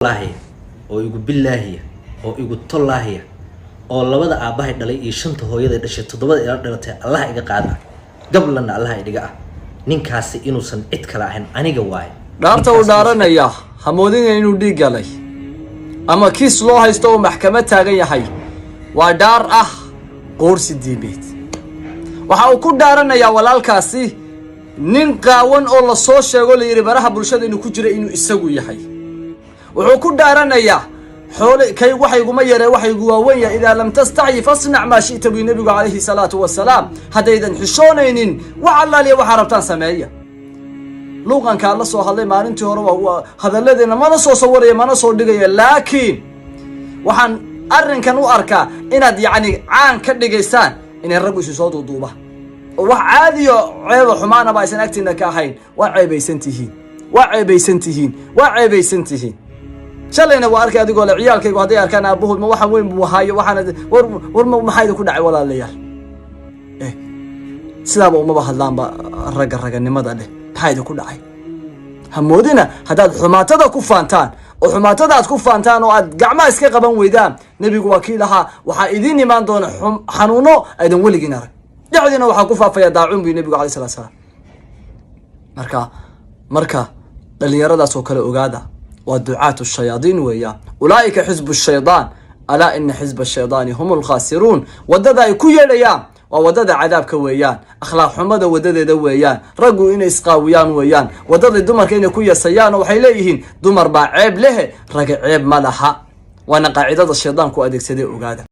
الله oo igu billahi oo igu tollahi oo labada aabahay dhalay iyo shanta hooyada dhashay todobada ila dhalatay Allah iga qaada gablana Allah idiga ah ninkaasi inuusan cid kala ahayn aniga waay dhaarta uu dhaaranaya hamoodin inuu dhiig galay ama kiis loo haysto oo maxkamad taagan yahay waa dhaar ah qoorsi diimeed waxa uu ku dhaaranaya walaalkaasi nin qaawan oo la soo sheego la yiri baraha bulshada inuu ku jiro inuu isagu yahay wuxuu ku dhaaranaya xoolo kay waxaygu yare waxaygu waaweyn ida lam tastahi fasna' ma shi'ta bi nabiga alayhi salatu wassalam hadaydan xishoonaynin wa allaaliya waxa rabtaan sameeya luqanka la soo hadlay maalintii hore waa hadalladeena mana soo sawaraya mana soo dhigaya laakiin waxaan arrinkan u arkaa inaad yaani caan ka dhigaysaan in rag isu soo duuba oo wax caadi oo ceebo xumaana ba aysan agtina ka ahayn waa ceebaysan tihiin shalayna waa arkay adigoo la ciyaalkaygu haday arkaan aabahood ma waxan weyn buu haayo waxana war ma maxay ku dhacay walaalayaal sidaaba uma hadlaanba raganimada leh maxay ku dhacay hamoodina hadaad xumaatada ku faantaan oo xumaatada aad ku faantaan oo aad gacmaha iska qaban weydaan nabigu waa kii lahaa waxa idin imaan doona xanuuno aydan weligiin arag dhacdina waxa ku faafaya daacun bi nabigu alayhi salaatu marka dhalinyaradaas oo kale ogaada ودعاة الشياطين ويا أولئك حزب الشيطان ألا إن حزب الشيطان هم الخاسرون وددا يكون يليان ووددا عذاب كويان أخلاق حمد وددا دويان رجوا إن إسقاويان ويان وددا الدمر كين يكون يسيان وحيليهن دمر بعيب له رجع عيب ملحة وأنا قاعدة الشيطان كو أديك سدي أوجاده